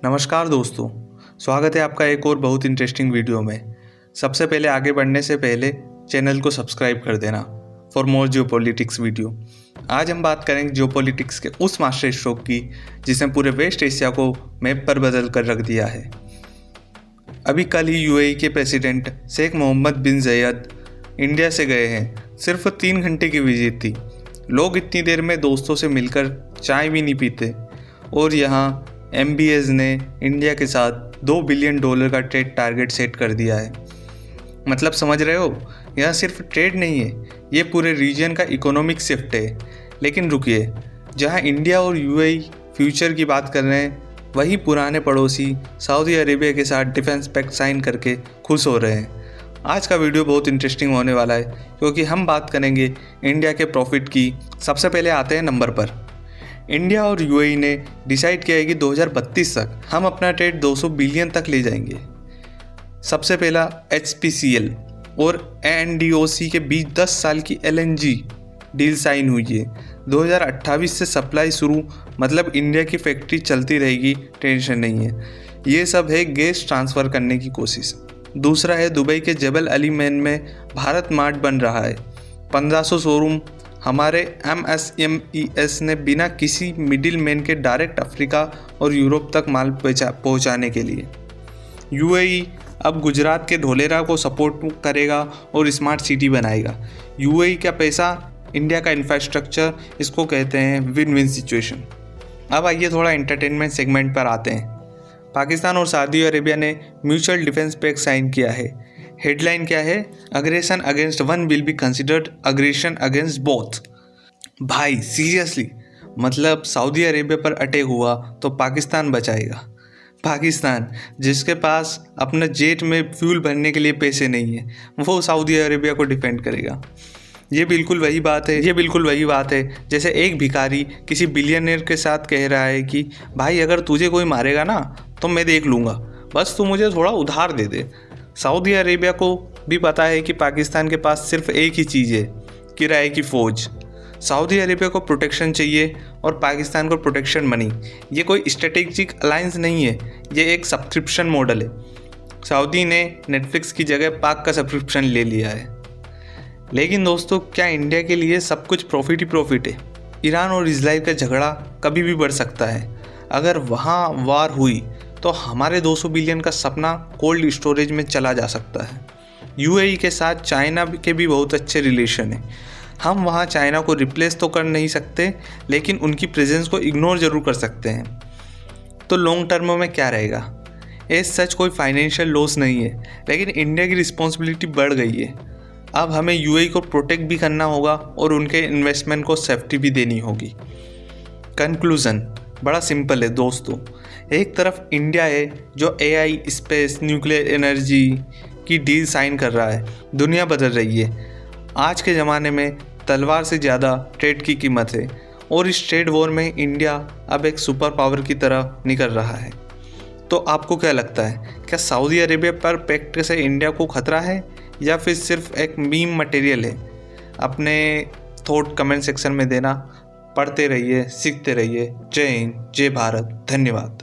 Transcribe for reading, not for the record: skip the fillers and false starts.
नमस्कार दोस्तों, स्वागत है आपका एक और बहुत इंटरेस्टिंग वीडियो में। सबसे पहले आगे बढ़ने से पहले चैनल को सब्सक्राइब कर देना फॉर मोर जियोपॉलिटिक्स वीडियो। आज हम बात करेंगे जियोपॉलिटिक्स के उस मास्टर स्ट्रोक की जिसने पूरे वेस्ट एशिया को मैप पर बदल कर रख दिया है। अभी कल ही यूएई के प्रेसिडेंट शेख मोहम्मद बिन ज़ायद इंडिया से गए हैं। सिर्फ 3 घंटे की विजिट थी। लोग इतनी देर में दोस्तों से मिलकर चाय भी नहीं पीते और यहाँ MBS ने इंडिया के साथ $2 बिलियन का ट्रेड टारगेट सेट कर दिया है। मतलब समझ रहे हो, यह सिर्फ ट्रेड नहीं है, ये पूरे रीजन का इकोनॉमिक शिफ्ट है। लेकिन रुकिए, जहां इंडिया और यूएई फ्यूचर की बात कर रहे हैं, वही पुराने पड़ोसी सऊदी अरेबिया के साथ डिफेंस पैक्ट साइन करके खुश हो रहे हैं। आज का वीडियो बहुत इंटरेस्टिंग होने वाला है क्योंकि हम बात करेंगे इंडिया के प्रॉफिट की। सबसे पहले आते हैं नंबर पर। इंडिया और यूएई ने डिसाइड किया है कि 2032 तक हम अपना ट्रेड 200 बिलियन तक ले जाएंगे। सबसे पहला HPCL और NDOC के बीच 10 साल की LNG डील साइन हुई है। 2028 से सप्लाई शुरू, मतलब इंडिया की फैक्ट्री चलती रहेगी, टेंशन नहीं है। ये सब है गैस ट्रांसफ़र करने की कोशिश। दूसरा है दुबई के जबल अली मैन में भारत मार्ट बन रहा है। 1500 शोरूम हमारे MSMES ने बिना किसी मिडिल मैन के डायरेक्ट अफ्रीका और यूरोप तक माल पहुंचाने के लिए। UAE अब गुजरात के ढोलेरा को सपोर्ट करेगा और स्मार्ट सिटी बनाएगा। UAE का पैसा, इंडिया का इंफ्रास्ट्रक्चर, इसको कहते हैं विन विन सिचुएशन। अब आइए थोड़ा एंटरटेनमेंट सेगमेंट पर आते हैं। पाकिस्तान और सऊदी अरेबिया ने म्यूचुअल डिफेंस पैक्ट साइन किया है। हेडलाइन क्या है? Aggression against one will be considered aggression against both. भाई सीरियसली, मतलब सऊदी अरेबिया पर अटैक हुआ तो पाकिस्तान बचाएगा। पाकिस्तान जिसके पास अपने जेट में फ्यूल भरने के लिए पैसे नहीं है, वो सऊदी अरेबिया को डिफेंड करेगा। ये बिल्कुल वही बात है जैसे एक भिखारी किसी बिलियनर के साथ कह रहा है कि भाई अगर तुझे कोई मारेगा ना तो मैं देख लूँगा, बस तू मुझे थोड़ा उधार दे दे। सऊदी अरेबिया को भी पता है कि पाकिस्तान के पास सिर्फ एक ही चीज़ है, किराए की फ़ौज। सऊदी अरेबिया को प्रोटेक्शन चाहिए और पाकिस्तान को प्रोटेक्शन मनी। ये कोई स्ट्रेटेजिक अलायंस नहीं है, ये एक सब्सक्रिप्शन मॉडल है। सऊदी ने नेटफ्लिक्स की जगह पाक का सब्सक्रिप्शन ले लिया है। लेकिन दोस्तों, क्या इंडिया के लिए सब कुछ प्रॉफिट ही प्रॉफिट है? ईरान और इजराइल का झगड़ा कभी भी बढ़ सकता है। अगर वहाँ वार हुई तो हमारे 200 बिलियन का सपना कोल्ड स्टोरेज में चला जा सकता है। UAE के साथ चाइना के भी बहुत अच्छे रिलेशन है। हम वहाँ चाइना को रिप्लेस तो कर नहीं सकते, लेकिन उनकी प्रेजेंस को इग्नोर ज़रूर कर सकते हैं। तो लॉन्ग टर्म में क्या रहेगा? एज सच कोई फाइनेंशियल लॉस नहीं है, लेकिन इंडिया की रिस्पॉन्सिबिलिटी बढ़ गई है। अब हमें UAE को प्रोटेक्ट भी करना होगा और उनके इन्वेस्टमेंट को सेफ्टी भी देनी होगी। कंक्लूज़न बड़ा सिंपल है दोस्तों। एक तरफ इंडिया है जो AI, स्पेस, न्यूक्लियर एनर्जी की डील साइन कर रहा है। दुनिया बदल रही है। आज के ज़माने में तलवार से ज़्यादा ट्रेड की कीमत है और इस ट्रेड वॉर में इंडिया अब एक सुपर पावर की तरह निकल रहा है। तो आपको क्या लगता है, क्या सऊदी अरेबिया पर पैक्ट से इंडिया को खतरा है या फिर सिर्फ एक मीम मटेरियल है? अपने थॉट कमेंट सेक्शन में देना। पढ़ते रहिए, सीखते रहिए। जय हिंद, जय भारत, धन्यवाद।